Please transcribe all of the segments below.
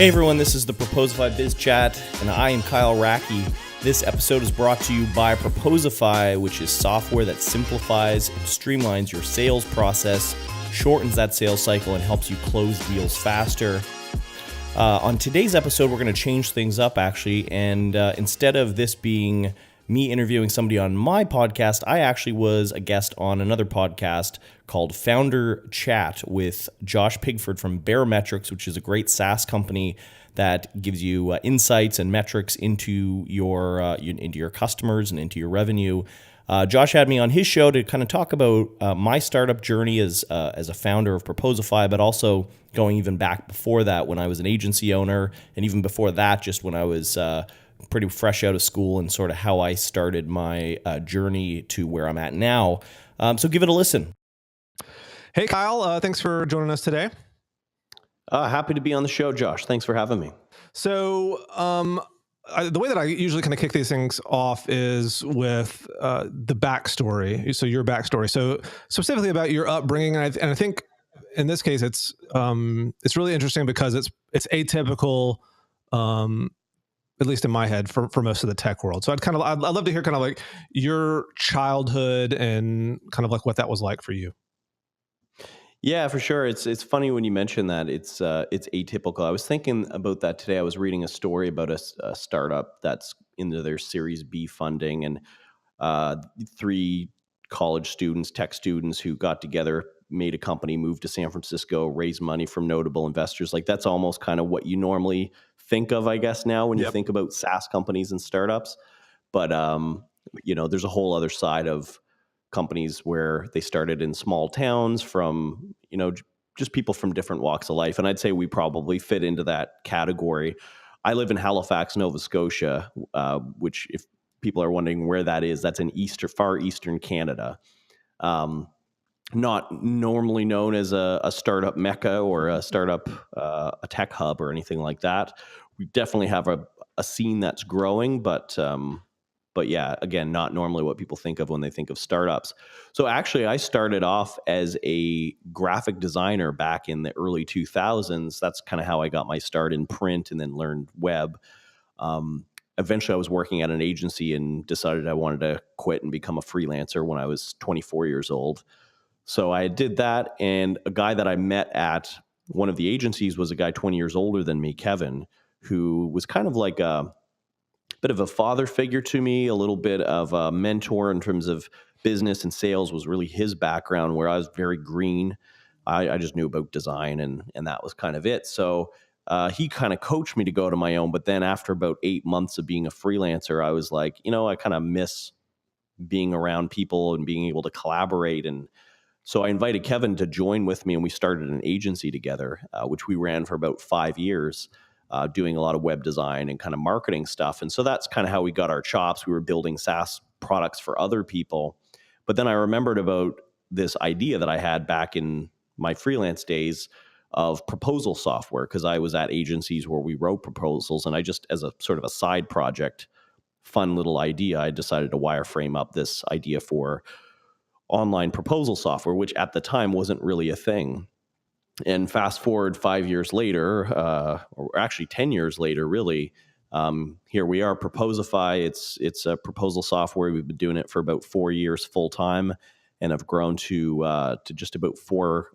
Hey everyone, this is the Proposify Biz Chat, and I am Kyle Racki. This episode is brought to you by Proposify, which is software that simplifies and streamlines your sales process, shortens that sales cycle, and helps you close deals faster. On today's episode, we're going to change things up, actually, and instead of this being me interviewing somebody on my podcast, I actually was a guest on another podcast called Founder Chat with Josh Pigford from Baremetrics, which is a great SaaS company that gives you insights and metrics into your customers and into your revenue. Josh had me on his show to kind of talk about my startup journey as a founder of Proposify, but also going even back before that when I was an agency owner, and even before that, just when I was pretty fresh out of school, and sort of how I started my journey to where I'm at now. So give it a listen. Hey, Kyle. Thanks for joining us today. Happy to be on the show, Josh. Thanks for having me. So the way that I usually kind of kick these things off is with the backstory. So your backstory. So specifically about your upbringing. And I think in this case, it's really interesting because it's atypical, at least in my head, for most of the tech world. So I'd love to hear kind of like your childhood and kind of like what that was like for you. Yeah, for sure. It's funny when you mention that. It's atypical. I was thinking about that today. I was reading a story about a startup that's into their Series B funding, and 3 college students, tech students, who got together, made a company, moved to San Francisco, raised money from notable investors. Like, that's almost kind of what you normally think of, I guess, now when you think about SaaS companies and startups. But there's a whole other side of companies where they started in small towns from, just people from different walks of life. And I'd say we probably fit into that category. I live in Halifax, Nova Scotia, which, if people are wondering where that is, that's in far eastern Canada. Not normally known as a startup mecca or a startup, a tech hub or anything like that. We definitely have a scene that's growing, but yeah, again, not normally what people think of when they think of startups. So actually, I started off as a graphic designer back in the early 2000s. That's kind of how I got my start in print and then learned web. Eventually, I was working at an agency and decided I wanted to quit and become a freelancer when I was 24 years old. So I did that, and a guy that I met at one of the agencies was a guy 20 years older than me, Kevin, who was kind of like a bit of a father figure to me, a little bit of a mentor in terms of business and sales was really his background, where I was very green. I just knew about design, and that was kind of it. So he kind of coached me to go to my own. But then after about 8 months of being a freelancer, I was like, I kind of miss being around people and being able to collaborate. And so I invited Kevin to join with me, and we started an agency together, which we ran for about 5 years. Doing a lot of web design and kind of marketing stuff. And so that's kind of how we got our chops. We were building SaaS products for other people. But then I remembered about this idea that I had back in my freelance days of proposal software, because I was at agencies where we wrote proposals. And I just, as a sort of a side project, fun little idea, I decided to wireframe up this idea for online proposal software, which at the time wasn't really a thing. And fast forward 5 years later, or actually 10 years later, really, here we are, Proposify. It's a proposal software. We've been doing it for about 4 years full time, and have grown to just about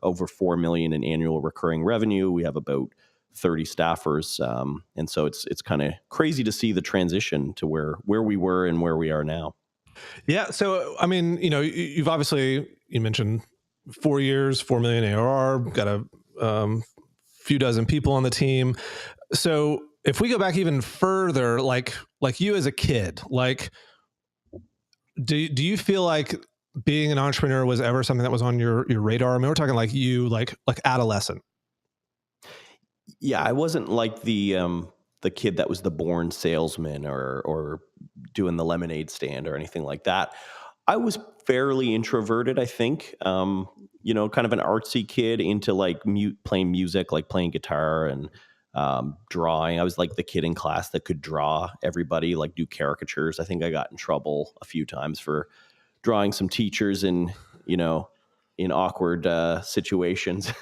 over 4 million in annual recurring revenue. We have about 30 staffers, and so it's kind of crazy to see the transition to where we were and where we are now. Yeah. So I mean, you've obviously, you mentioned 4 years, 4 million ARR, got a few dozen people on the team. So if we go back even further, like you as a kid, like, do you feel like being an entrepreneur was ever something that was on your radar? I mean, we're talking like you, like adolescent. Yeah, I wasn't like the kid that was the born salesman or doing the lemonade stand or anything like that. I was fairly introverted, I think. Kind of an artsy kid into like playing music, like playing guitar and drawing. I was like the kid in class that could draw everybody, like do caricatures. I think I got in trouble a few times for drawing some teachers in awkward situations.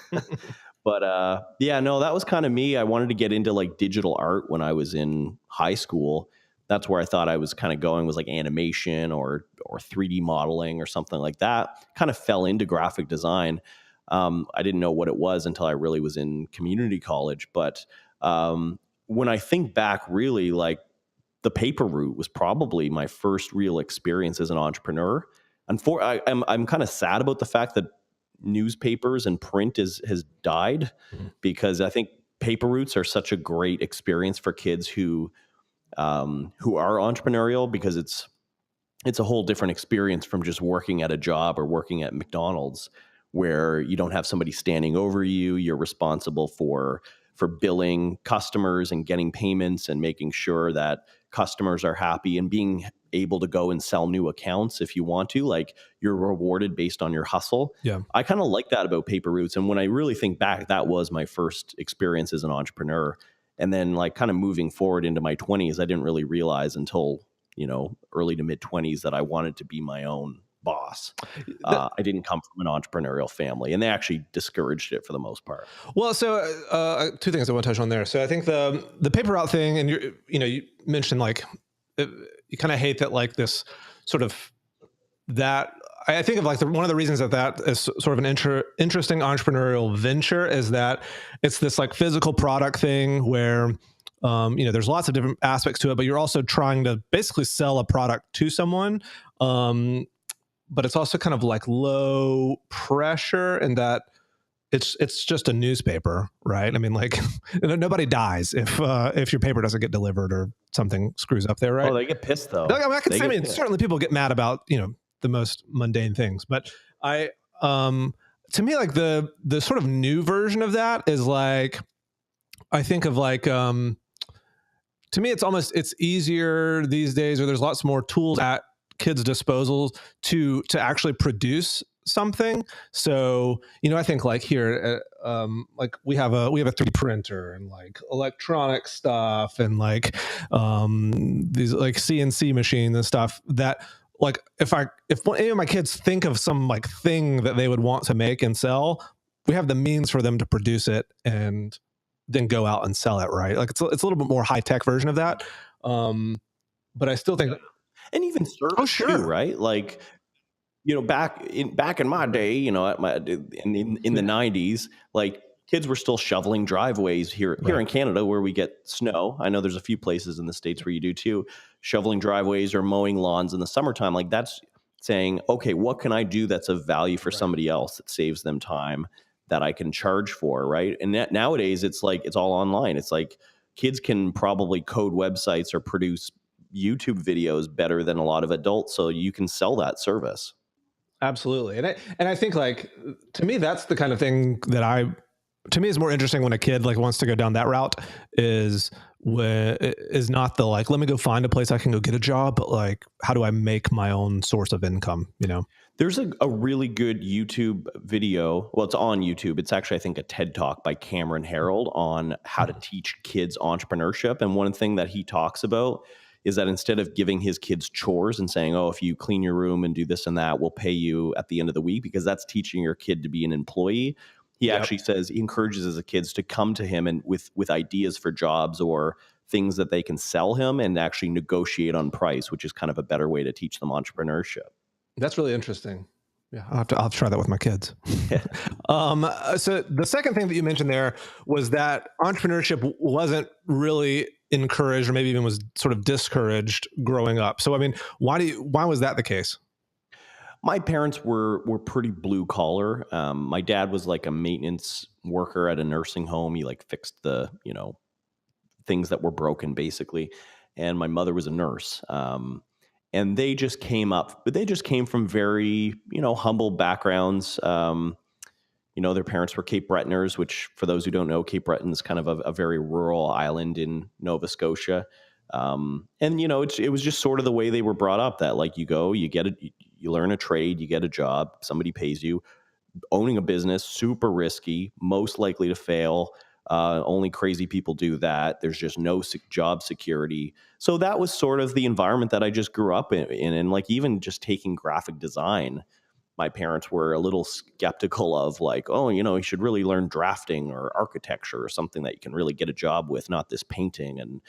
But yeah, no, that was kind of me. I wanted to get into like digital art when I was in high school. That's where I thought I was kind of going, was like animation or 3D modeling or something like that. Kind of fell into graphic design. I didn't know what it was until I really was in community college. But when I think back, really, like the paper route was probably my first real experience as an entrepreneur. I'm kind of sad about the fact that newspapers and print has died, Mhm. because I think paper routes are such a great experience for kids who are entrepreneurial, because it's a whole different experience from just working at a job or working at McDonald's, where you don't have somebody standing over you. You're responsible for billing customers and getting payments and making sure that customers are happy and being able to go and sell new accounts if you want to. Like, you're rewarded based on your hustle. Yeah. I kind of like that about paper routes. And when I really think back, that was my first experience as an entrepreneur. And then, like, kind of moving forward into my 20s, I didn't really realize until, early to mid 20s, that I wanted to be my own boss. That, I didn't come from an entrepreneurial family, and they actually discouraged it for the most part. well, so two things I want to touch on there. So I think the paper route thing, and you mentioned like you kind of hate that, like this sort of that. I think of like one of the reasons that is sort of an interesting entrepreneurial venture is that it's this like physical product thing where there's lots of different aspects to it, but you're also trying to basically sell a product to someone. But it's also kind of like low pressure in that it's just a newspaper, right? I mean, like nobody dies if your paper doesn't get delivered or something screws up there, right? Oh, they get pissed though. Like, I mean, They get pissed. certainly people get mad about the most mundane things, but I to me, like the sort of new version of that is like, I think of like to me it's easier these days, or there's lots more tools at kids' disposal to actually produce something. So I think like here like we have a 3D printer and like electronic stuff and like these like CNC machines and stuff that, like, if any of my kids think of some like thing that they would want to make and sell, we have the means for them to produce it and then go out and sell it, right? Like it's a little bit more high tech version of that. But I still think, And even oh service too, sure, right? Like, back in my day, at my in the 90s, like, kids were still shoveling driveways here right, in Canada, where we get snow. I know there's a few places in the States where you do too, shoveling driveways or mowing lawns in the summertime. Like, that's saying, okay, what can I do that's of value for right. somebody else, that saves them time, that I can charge for, right? And nowadays, it's like it's all online. It's like kids can probably code websites or produce YouTube videos better than a lot of adults, so you can sell that service. Absolutely. And I think, like, to me that's the kind of thing that to me is more interesting when a kid like wants to go down that route, is is not the like, let me go find a place I can go get a job, but like, how do I make my own source of income? There's a really good YouTube video. Well, it's on YouTube. It's actually, I think, a TED Talk by Cameron Harold on how to teach kids entrepreneurship. And one thing that he talks about is that instead of giving his kids chores and saying, oh, if you clean your room and do this and that, we'll pay you at the end of the week, because that's teaching your kid to be an employee. He Yep. actually says he encourages his kids to come to him and with ideas for jobs or things that they can sell him, and actually negotiate on price, which is kind of a better way to teach them entrepreneurship. That's really interesting. Yeah, I'll try that with my kids. Yeah. So the second thing that you mentioned there was that entrepreneurship wasn't really encouraged, or maybe even was sort of discouraged growing up. So I mean, why was that the case? My parents were pretty blue collar. My dad was like a maintenance worker at a nursing home. He like fixed the things that were broken, basically, and my mother was a nurse. And they just came from very humble backgrounds. Their parents were Cape Bretoners, which, for those who don't know, Cape Breton is kind of a very rural island in Nova Scotia. And it was just sort of the way they were brought up, that like, you learn a trade, you get a job, somebody pays you. Owning a business, super risky, most likely to fail. Only crazy people do that. There's just no job security. So that was sort of the environment that I just grew up in. And like, even just taking graphic design, my parents were a little skeptical of, like, oh, you should really learn drafting or architecture or something that you can really get a job with, not this painting and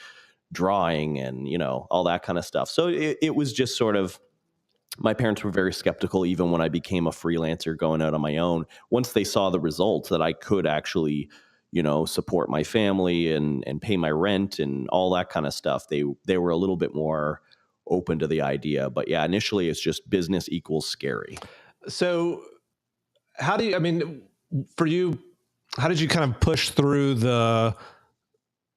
drawing and, all that kind of stuff. So it was just sort of, my parents were very skeptical even when I became a freelancer going out on my own. Once they saw the results that I could actually, support my family and pay my rent and all that kind of stuff, they were a little bit more open to the idea. But yeah, initially it's just business equals scary. So I mean, for you, how did you kind of push through the,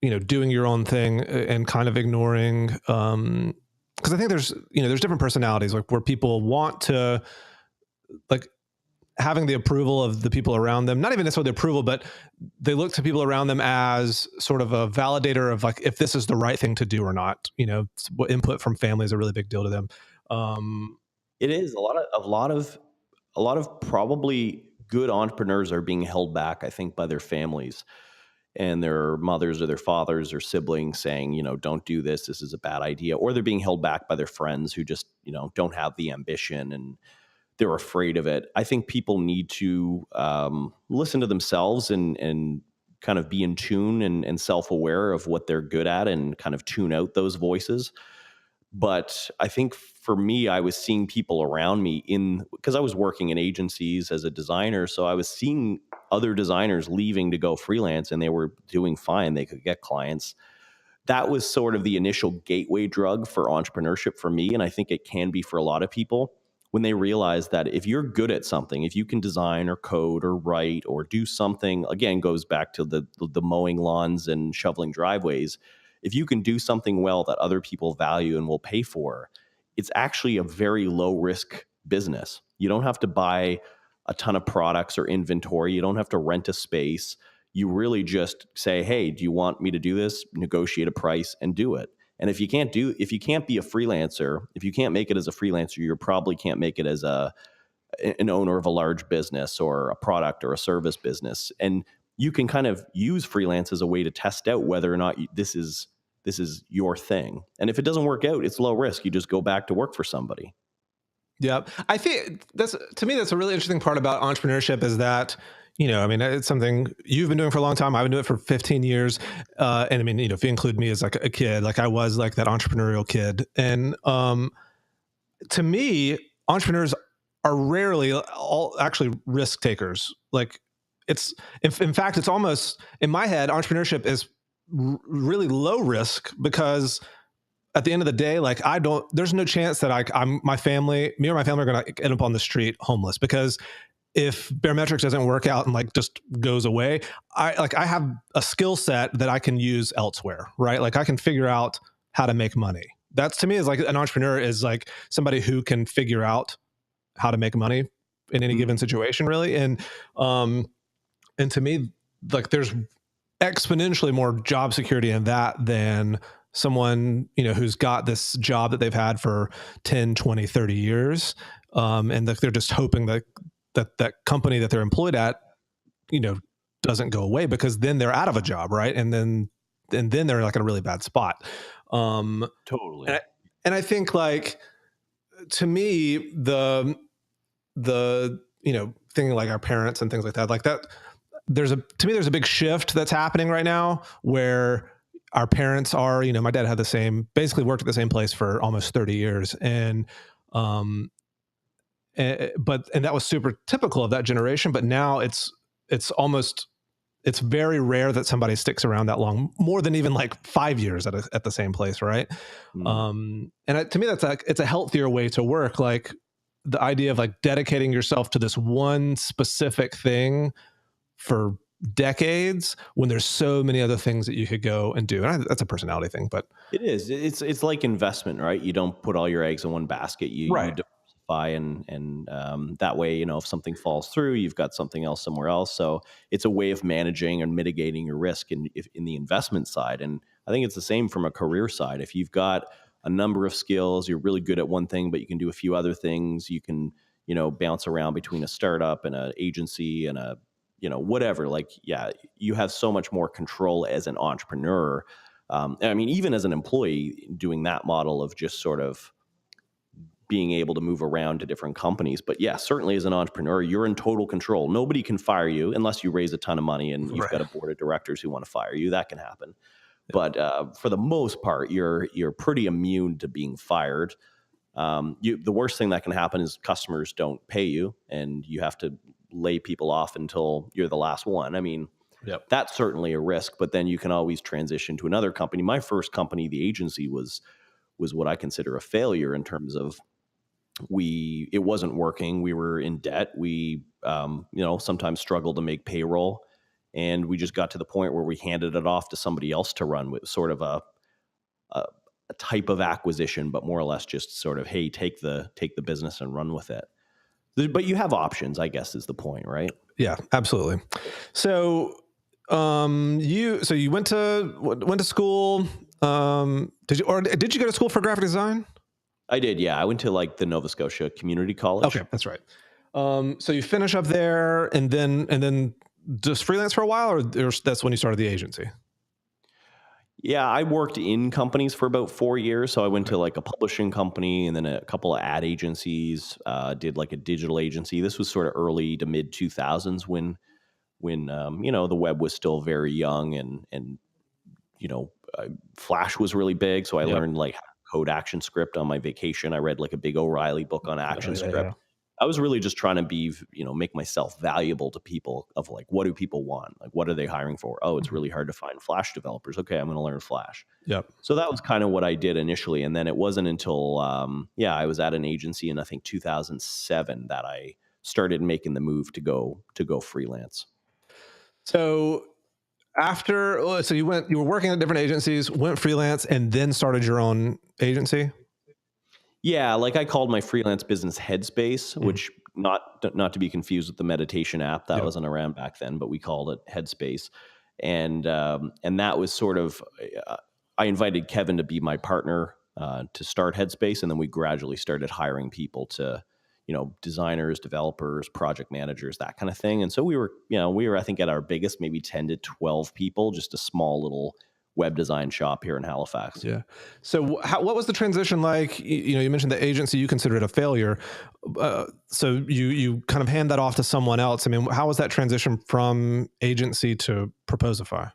doing your own thing and kind of ignoring, because I think there's different personalities, like where people want to, like, having the approval of the people around them, not even necessarily the approval, but they look to people around them as sort of a validator of, like, if this is the right thing to do or not. Input from family is a really big deal to them. It is a lot of probably good entrepreneurs are being held back, I think, by their families and their mothers or their fathers or siblings saying, don't do this. This is a bad idea. Or they're being held back by their friends who just, don't have the ambition and they're afraid of it. I think people need to listen to themselves and kind of be in tune and self-aware of what they're good at and kind of tune out those voices. But I think for me, I was seeing people around me because I was working in agencies as a designer. So I was seeing other designers leaving to go freelance and they were doing fine. They could get clients. That was sort of the initial gateway drug for entrepreneurship for me. And I think it can be for a lot of people when they realize that if you're good at something, if you can design or code or write or do something, again, goes back to the mowing lawns and shoveling driveways. If you can do something well that other people value and will pay for, it's actually a very low risk business. You don't have to buy a ton of products or inventory. You don't have to rent a space. You really just say, hey, do you want me to do this? Negotiate a price and do it. And if you can't be a freelancer, if you can't make it as a freelancer, you probably can't make it as an owner of a large business or a product or a service business. And you can kind of use freelance as a way to test out whether or not this is your thing. And if it doesn't work out, it's low risk. You just go back to work for somebody. Yeah, I think to me, that's a really interesting part about entrepreneurship is that, I mean, it's something you've been doing for a long time. I've been doing it for 15 years. And I mean, if you include me as like a kid, like I was like that entrepreneurial kid. And to me, entrepreneurs are rarely all actually risk takers. Like in fact, it's almost, in my head, entrepreneurship is really low risk because at the end of the day, like there's no chance that me or my family are going to end up on the street homeless, because if Baremetrics doesn't work out and like just goes away, I have a skill set that I can use elsewhere, right? Like I can figure out how to make money. That's, to me, is like an entrepreneur is like somebody who can figure out how to make money in any given situation, really. And to me, like there's exponentially more job security in that than someone, who's got this job that they've had for 10, 20, 30 years. And they're just hoping that company that they're employed at, doesn't go away, because then they're out of a job. Right. And then they're like in a really bad spot. Totally. And I think, like, to me, the thing like our parents and things like that, there's a big shift that's happening right now where our parents are, my dad had basically worked at the same place for almost 30 years. And that was super typical of that generation. But now it's very rare that somebody sticks around that long, more than even like 5 years at the same place. Right. And to me, it's a healthier way to work. Like the idea of like dedicating yourself to this one specific thing for decades when there's so many other things that you could go and do. And that's a personality thing, but it is. It's like investment, right? You don't put all your eggs in one basket. You diversify, and that way, if something falls through, you've got something else somewhere else. So it's a way of managing and mitigating your risk in the investment side. And I think it's the same from a career side. If you've got a number of skills, you're really good at one thing, but you can do a few other things. You can, bounce around between a startup and an agency and a whatever, like, yeah, you have so much more control as an entrepreneur. I mean, even as an employee, doing that model of just sort of being able to move around to different companies. But yeah, certainly as an entrepreneur, you're in total control. Nobody can fire you unless you raise a ton of money and you've got a board of directors who want to fire you. That can happen. But for the most part, you're pretty immune to being fired. The worst thing that can happen is customers don't pay you and you have to lay people off until you're the last one. I mean, that's certainly a risk, but then you can always transition to another company. My first company, the agency, was what I consider a failure in terms of it wasn't working. We were in debt. We, sometimes struggled to make payroll, and we just got to the point where we handed it off to somebody else to run with sort of a type of acquisition, but more or less just sort of, hey, take the business and run with it. But you have options, I guess, is the point, right? Yeah, absolutely. So, you went to school. Did you go to school for graphic design? I did. Yeah. I went to like the Nova Scotia Community College. Okay. That's right. So you finish up there and then just freelance for a while, or that's when you started the agency? Yeah, I worked in companies for about 4 years. So I went to like a publishing company and then a couple of ad agencies, did like a digital agency. This was sort of early to mid 2000s when the web was still very young and Flash was really big. So I learned like how to code ActionScript on my vacation. I read like a big O'Reilly book on ActionScript. Yeah. I was really just trying to be, make myself valuable to people of like, what do people want? Like, what are they hiring for? Oh, it's really hard to find Flash developers. Okay, I'm going to learn Flash. Yep. So that was kind of what I did initially. And then it wasn't until, I was at an agency in, I think, 2007 that I started making the move to go freelance. So you were working at different agencies, went freelance, and then started your own agency? Yeah, like I called my freelance business Headspace, which not to be confused with the meditation app that wasn't around back then, but we called it Headspace, and that was sort of I invited Kevin to be my partner to start Headspace, and then we gradually started hiring people to, designers, developers, project managers, that kind of thing. And so we were I think at our biggest maybe 10 to 12 people, just a small little web design shop here in Halifax. Yeah. So what was the transition like? You mentioned the agency, you consider it a failure. So you kind of hand that off to someone else. I mean, how was that transition from agency to Proposify?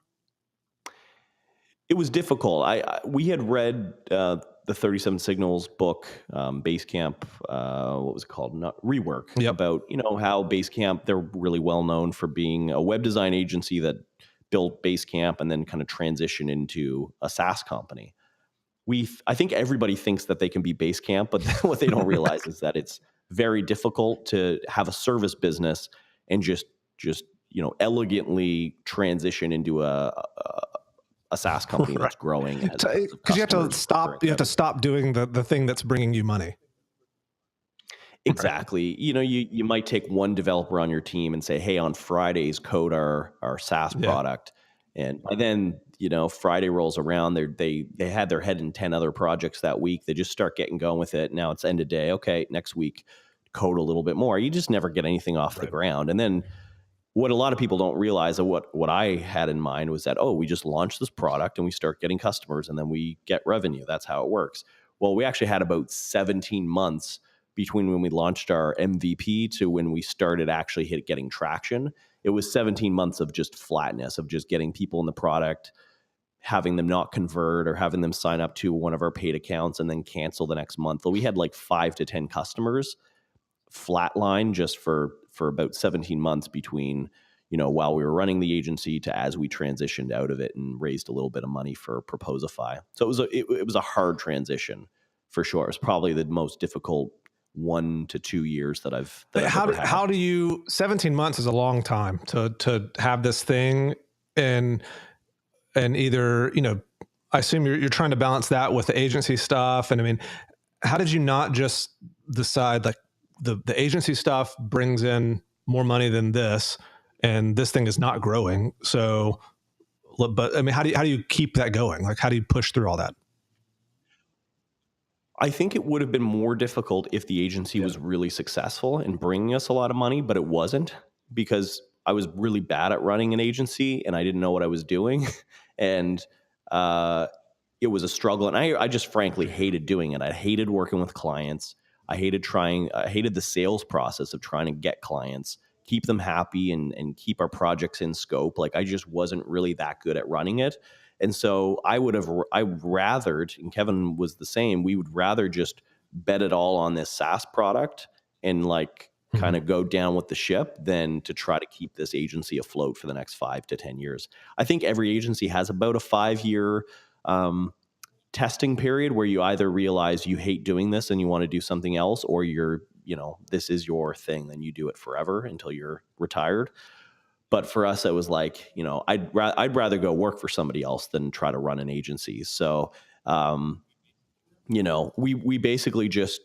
It was difficult. We had read the 37 Signals book, Basecamp, what was it called? Not Rework, about, how Basecamp, they're really well known for being a web design agency that built Basecamp and then kind of transition into a SaaS company. I think everybody thinks that they can be Basecamp, but what they don't realize is that it's very difficult to have a service business and just elegantly transition into a SaaS company that's growing. Because you have to stop doing the thing that's bringing you money. Exactly. You might take one developer on your team and say, hey, on Fridays, code our SaaS product. And by then, Friday rolls around, they had their head in 10 other projects that week. They just start getting going with it. Now it's end of day. Okay, next week, code a little bit more. You just never get anything off the ground. And then what a lot of people don't realize, or what I had in mind, was that, we just launched this product and we start getting customers and then we get revenue. That's how it works. Well, we actually had about 17 months between when we launched our MVP to when we started actually getting traction. It was 17 months of just flatness, of just getting people in the product, having them not convert or having them sign up to one of our paid accounts and then cancel the next month. We had like 5 to 10 customers flatline just for about 17 months between, while we were running the agency to as we transitioned out of it and raised a little bit of money for Proposify. So it was a hard transition for sure. It's probably the most difficult 1 to 2 years that I've ever had. How do you, 17 months is a long time to have this thing and either, I assume you're trying to balance that with the agency stuff. And I mean, how did you not just decide like the agency stuff brings in more money than this, and this thing is not growing? So, but I mean, how do you keep that going? Like, how do you push through all that? I think it would have been more difficult if the agency was really successful in bringing us a lot of money, but it wasn't, because I was really bad at running an agency and I didn't know what I was doing. And it was a struggle. And I just frankly hated doing it. I hated working with clients. I hated the sales process of trying to get clients, keep them happy, and keep our projects in scope. Like, I just wasn't really that good at running it. And so I rathered, and Kevin was the same. We would rather just bet it all on this SaaS product and like kind of go down with the ship than to try to keep this agency afloat for the next 5 to 10 years. I think every agency has about a 5 year testing period where you either realize you hate doing this and you want to do something else, or this is your thing, then you do it forever until you're retired. But for us, it was like, I'd rather go work for somebody else than try to run an agency. So, we basically just,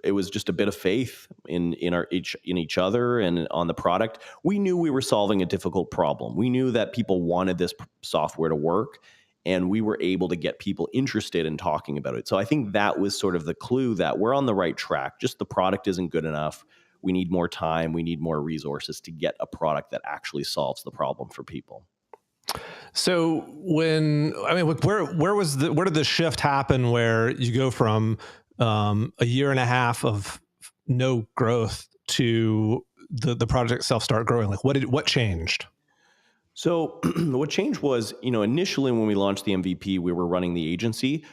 it was just a bit of faith in each other and on the product. We knew we were solving a difficult problem. We knew that people wanted this software to work, and we were able to get people interested in talking about it. So I think that was sort of the clue that we're on the right track. Just the product isn't good enough. We need more time. We need more resources to get a product that actually solves the problem for people. So where did the shift happen where you go from a year and a half of no growth to the project itself start growing? Like what changed? So what changed was, initially when we launched the MVP, we were running the agency.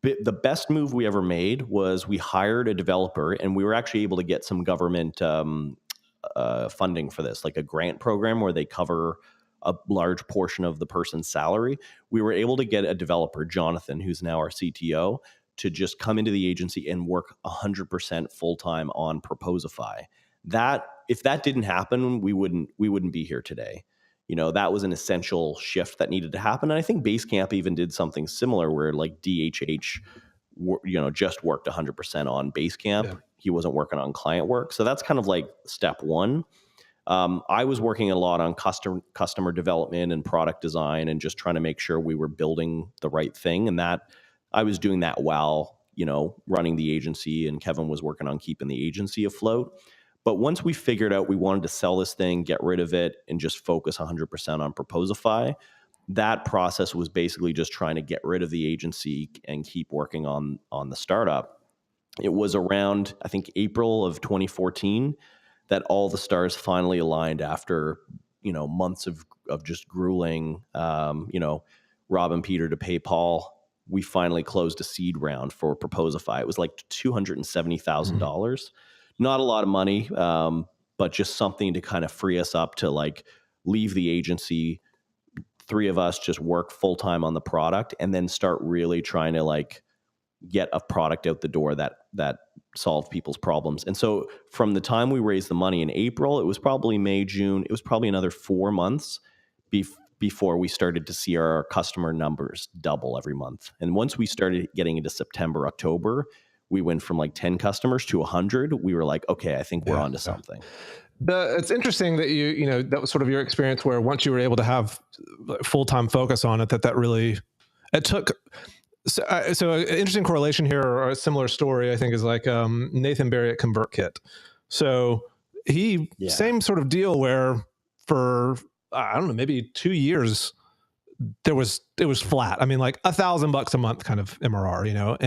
The best move we ever made was we hired a developer, and we were actually able to get some government funding for this, like a grant program where they cover a large portion of the person's salary. We were able to get a developer, Jonathan, who's now our CTO, to just come into the agency and work 100% full-time on Proposify. If that didn't happen, we wouldn't be here today. That was an essential shift that needed to happen. And I think Basecamp even did something similar where like DHH, just worked 100% on Basecamp. Yeah. He wasn't working on client work. So that's kind of like step one. I was working a lot on customer development and product design and just trying to make sure we were building the right thing. And that I was doing that while, running the agency, and Kevin was working on keeping the agency afloat. But once we figured out we wanted to sell this thing, get rid of it, and just focus 100% on Proposify, that process was basically just trying to get rid of the agency and keep working on the startup. It was around, I think, April of 2014 that all the stars finally aligned after, months of just grueling, robbing Peter to pay Paul. We finally closed a seed round for Proposify. It was like $270,000. Not a lot of money, but just something to kind of free us up to like leave the agency. 3 of us just work full time on the product, and then start really trying to like get a product out the door that solved people's problems. And so from the time we raised the money in April, it was probably May, June. It was probably another 4 months before we started to see our customer numbers double every month. And once we started getting into September, October, we went from like 10 customers to 100. We were like, okay, I think we're onto something. It's interesting that that was sort of your experience where once you were able to have full-time focus on it, that really, it took. So an interesting correlation here, or a similar story, I think, is like Nathan Barry at ConvertKit. So same sort of deal where for, I don't know, maybe 2 years, it was flat. I mean, like $1,000 a month kind of MRR,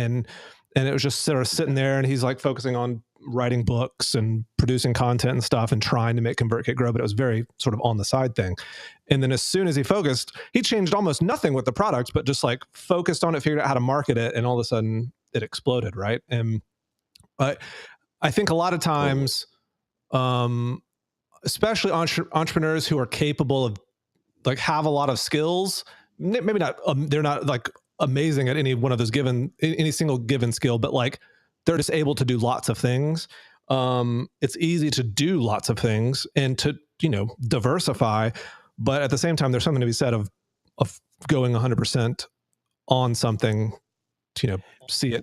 and it was just sort of sitting there, and he's like focusing on writing books and producing content and stuff and trying to make ConvertKit grow, but it was very sort of on the side thing. And then as soon as he focused, he changed almost nothing with the product, but just like focused on it, figured out how to market it, and all of a sudden it exploded, right? And I think a lot of times, especially entrepreneurs who are capable of like have a lot of skills, maybe not, they're not like amazing at any one of those any single given skill, but like they're just able to do lots of things. It's easy to do lots of things and to, diversify, but at the same time, there's something to be said of going 100% on something to, see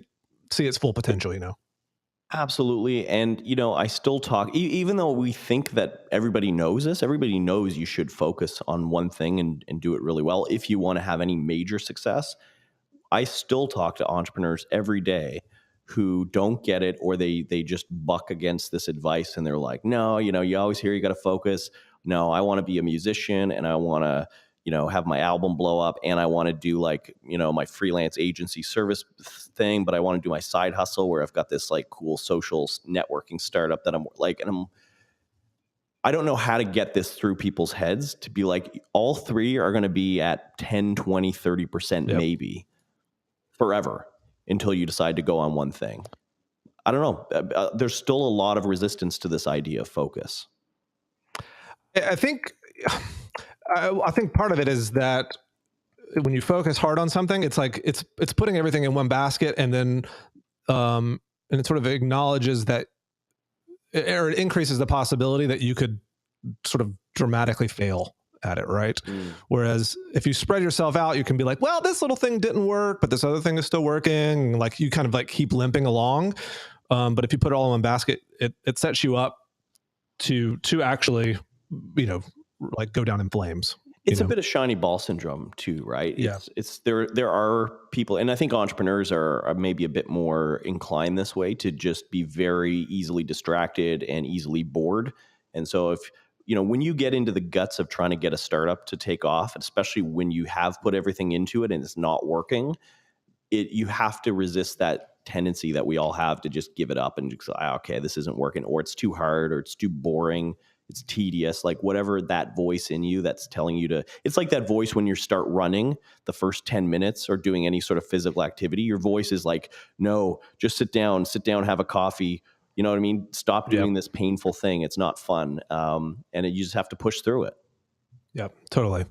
its full potential, Absolutely. And, I still talk, even though we think that everybody knows this, everybody knows you should focus on one thing and do it really well if you want to have any major success. I still talk to entrepreneurs every day who don't get it, or they just buck against this advice, and they're like, no, you always hear you got to focus. No, I want to be a musician, and I want to, have my album blow up, and I want to do like, my freelance agency service thing, but I want to do my side hustle where I've got this like cool social networking startup that I'm like, and I don't know how to get this through people's heads to be like, all three are going to be at 10, 20, 30% Yep. maybe forever until you decide to go on one thing. I don't know. There's still a lot of resistance to this idea of focus. I think part of it is that when you focus hard on something, it's like it's putting everything in one basket, and then and it sort of acknowledges that, or it increases the possibility that you could sort of dramatically fail at it, right? Whereas if you spread yourself out, you can be like, well, this little thing didn't work, but this other thing is still working. Like you kind of like keep limping along. But if you put it all in one basket, it sets you up to actually, like go down in flames. It's a bit of shiny ball syndrome too, right? Yeah. It's there are people, and I think entrepreneurs are maybe a bit more inclined this way, to just be very easily distracted and easily bored. And so if, when you get into the guts of trying to get a startup to take off, especially when you have put everything into it and it's not working, you have to resist that tendency that we all have to just give it up and just, okay, this isn't working, or it's too hard, or it's too boring, it's tedious, like whatever that voice in you that's telling you to. It's like that voice when you start running the first 10 minutes or doing any sort of physical activity. Your voice is like, no, just sit down, have a coffee. You know what I mean? Stop doing this painful thing. It's not fun. And you just have to push through it. Yep, totally.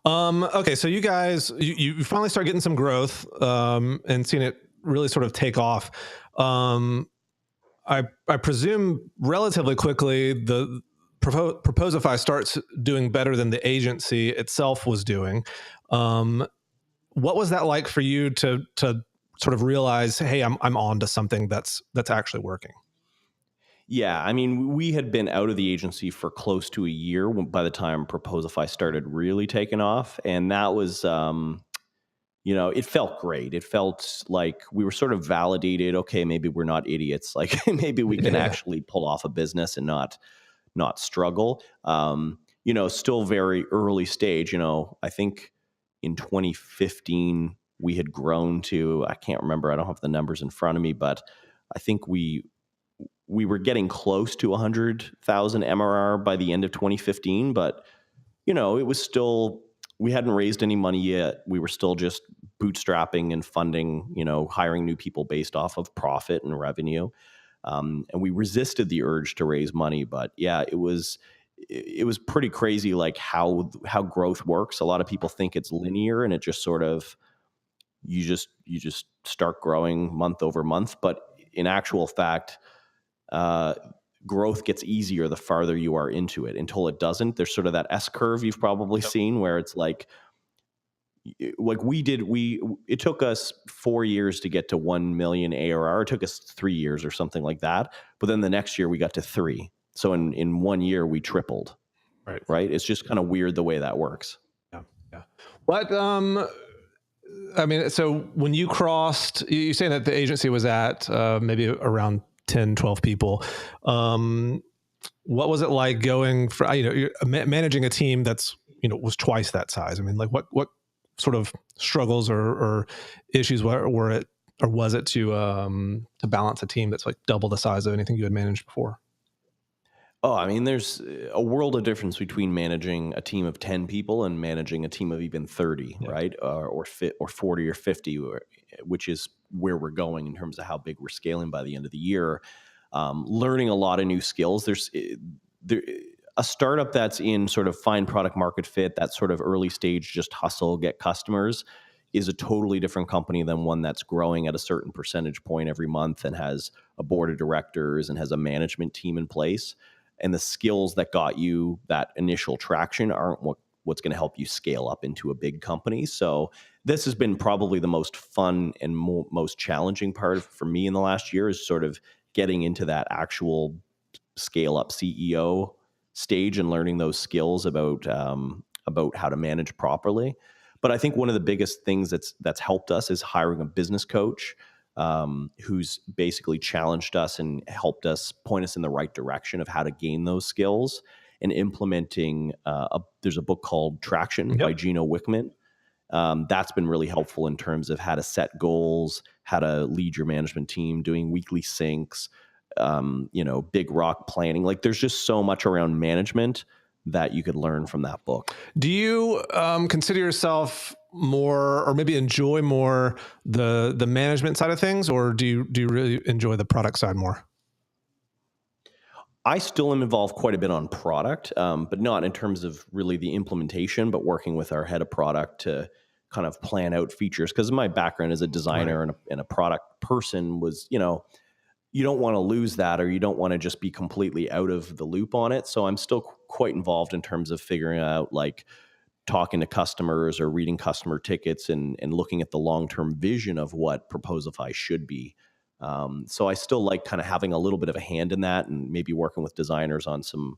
Okay, so you guys, you finally start getting some growth and seeing it really sort of take off. I presume relatively quickly the Proposify starts doing better than the agency itself was doing. What was that like for you to sort of realize, hey, I'm on to something that's actually working? Yeah, I mean, we had been out of the agency for close to a year by the time Proposify started really taking off, and that was, it felt great. It felt like we were sort of validated. Okay, maybe we're not idiots. Like maybe we can actually pull off a business and not struggle. Still very early stage. I think in 2015 we had grown to, I can't remember, I don't have the numbers in front of me, but I think we were getting close to 100,000 MRR by the end of 2015, but it was still, we hadn't raised any money yet. We were still just bootstrapping and funding, hiring new people based off of profit and revenue. And we resisted the urge to raise money, but yeah, it was pretty crazy, like how growth works. A lot of people think it's linear and it just sort of, you just start growing month over month, but in actual fact, growth gets easier the farther you are into it. Until it doesn't, there's sort of that S curve you've probably seen, where it's like it took us 4 years to get to 1 million ARR. It took us 3 years or something like that. But then the next year we got to 3. So in 1 year we tripled. Right. It's just kind of weird the way that works. Yeah. What, I mean, so when you crossed, you saying that the agency was at maybe around 10, 12 people. What was it like going for, you're managing a team that's, was twice that size? I mean, like what sort of struggles or issues were it, or was it to balance a team that's like double the size of anything you had managed before? Oh, I mean, there's a world of difference between managing a team of 10 people and managing a team of even 30, right? Or 40 or 50, which is where we're going in terms of how big we're scaling by the end of the year. Learning a lot of new skills. There's a startup that's in sort of find product market fit, that sort of early stage, just hustle, get customers, is a totally different company than one that's growing at a certain percentage point every month and has a board of directors and has a management team in place. And the skills that got you that initial traction aren't what's going to help you scale up into a big company. So this has been probably the most fun and most challenging part for me in the last year, is sort of getting into that actual scale up CEO stage and learning those skills about how to manage properly. But I think one of the biggest things that's helped us is hiring a business coach who's basically challenged us and helped us point us in the right direction of how to gain those skills. and implementing. There's a book called Traction by Gino Wickman. That's been really helpful in terms of how to set goals, how to lead your management team, doing weekly syncs, big rock planning. Like there's just so much around management that you could learn from that book. Do you consider yourself more, or maybe enjoy more the management side of things, or do you really enjoy the product side more? I still am involved quite a bit on product, but not in terms of really the implementation, but working with our head of product to kind of plan out features. Because my background as a designer and a product person was, you don't want to lose that, or you don't want to just be completely out of the loop on it. So I'm still quite involved in terms of figuring out, like, talking to customers or reading customer tickets and looking at the long-term vision of what Proposify should be. So I still like kind of having a little bit of a hand in that, and maybe working with designers on some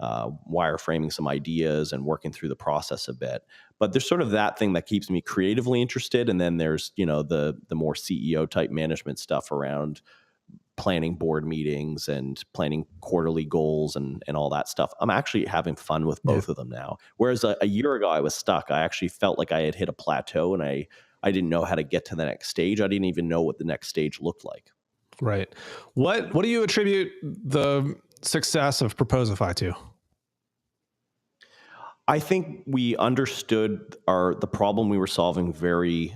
wireframing some ideas and working through the process a bit. But there's sort of that thing that keeps me creatively interested. And then there's, the more CEO type management stuff around planning board meetings and planning quarterly goals and all that stuff. I'm actually having fun with both of them now. Whereas a year ago I was stuck. I actually felt like I had hit a plateau, and I didn't know how to get to the next stage. I didn't even know what the next stage looked like. Right. What do you attribute the success of Proposify to? I think we understood the problem we were solving very,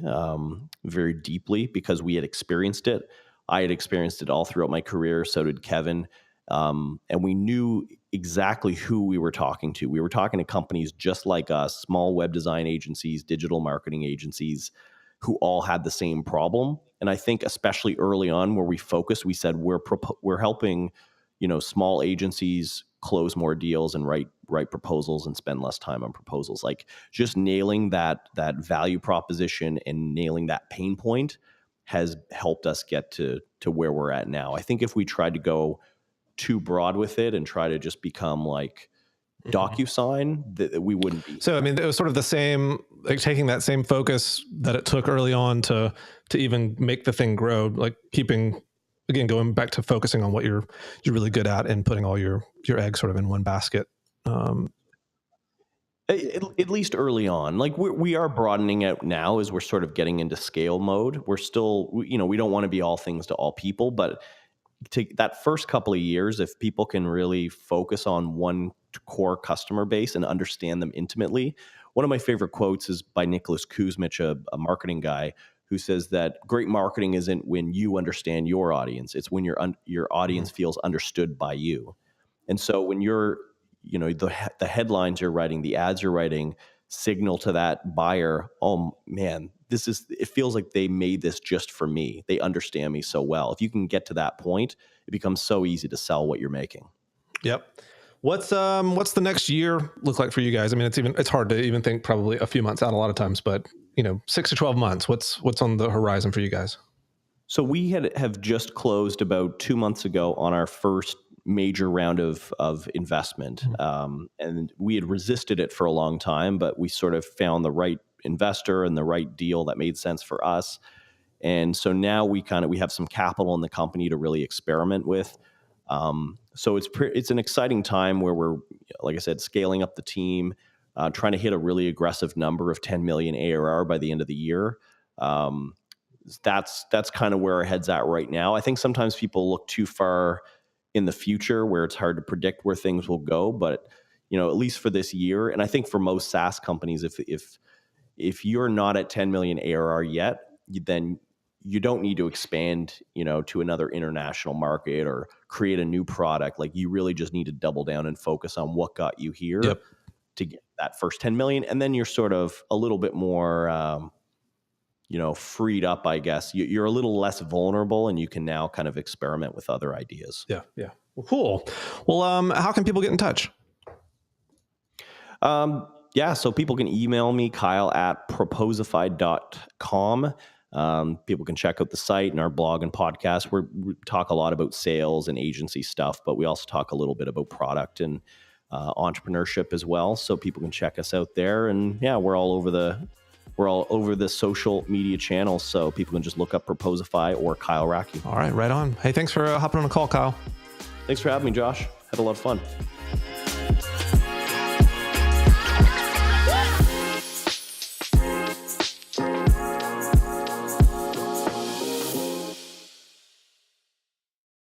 very deeply, because we had experienced it. I had experienced it all throughout my career. So did Kevin. And we knew exactly who we were talking to. We were talking to companies just like us, small web design agencies, digital marketing agencies, who all had the same problem. And I think especially early on, where we focused, we said we're helping, small agencies close more deals and write proposals and spend less time on proposals. Like, just nailing that value proposition and nailing that pain point has helped us get to where we're at now. I think if we tried to go too broad with it and try to just become like DocuSign, that we wouldn't be. So, I mean, it was sort of the same, like taking that same focus that it took early on to even make the thing grow, like going back to focusing on what you're really good at and putting all your eggs sort of in one basket. At least early on, like we are broadening out now as we're sort of getting into scale mode. We're still, we don't want to be all things to all people, but to that first couple of years, if people can really focus on one core customer base and understand them intimately. One of my favorite quotes is by Nicholas Kuzmich, a marketing guy, who says that great marketing isn't when you understand your audience. It's when your audience feels understood by you. And so when you're, the headlines you're writing, the ads you're writing, signal to that buyer, oh man, it feels like they made this just for me. They understand me so well. If you can get to that point, it becomes so easy to sell what you're making. Yep. What's the next year look like for you guys? I mean, it's hard to even think probably a few months out a lot of times, but 6 to 12 months, what's on the horizon for you guys? So we have just closed about 2 months ago on our first major round of investment. And we had resisted it for a long time, but we sort of found the right investor and the right deal that made sense for us. And so now we have some capital in the company to really experiment with. So it's an exciting time where we're, like I said, scaling up the team, trying to hit a really aggressive number of 10 million ARR by the end of the year. That's kind of where our head's at right now. I think sometimes people look too far in the future where it's hard to predict where things will go, but at least for this year, and I think for most SaaS companies, if you're not at 10 million ARR yet, then you don't need to expand, to another international market or create a new product. Like, you really just need to double down and focus on what got you here to get that first 10 million. And then you're sort of a little bit more, freed up, I guess. You're a little less vulnerable, and you can now kind of experiment with other ideas. Yeah. Yeah. Well, cool. Well, how can people get in touch? So people can email me, kyle@proposify.com. People can check out the site and our blog and podcast, where we talk a lot about sales and agency stuff, but we also talk a little bit about product and entrepreneurship as well. So people can check us out there. And we're all over the social media channels. So people can just look up Proposify or Kyle Racki. All right. Right on. Hey, thanks for hopping on a call, Kyle. Thanks for having me, Josh. Had a lot of fun.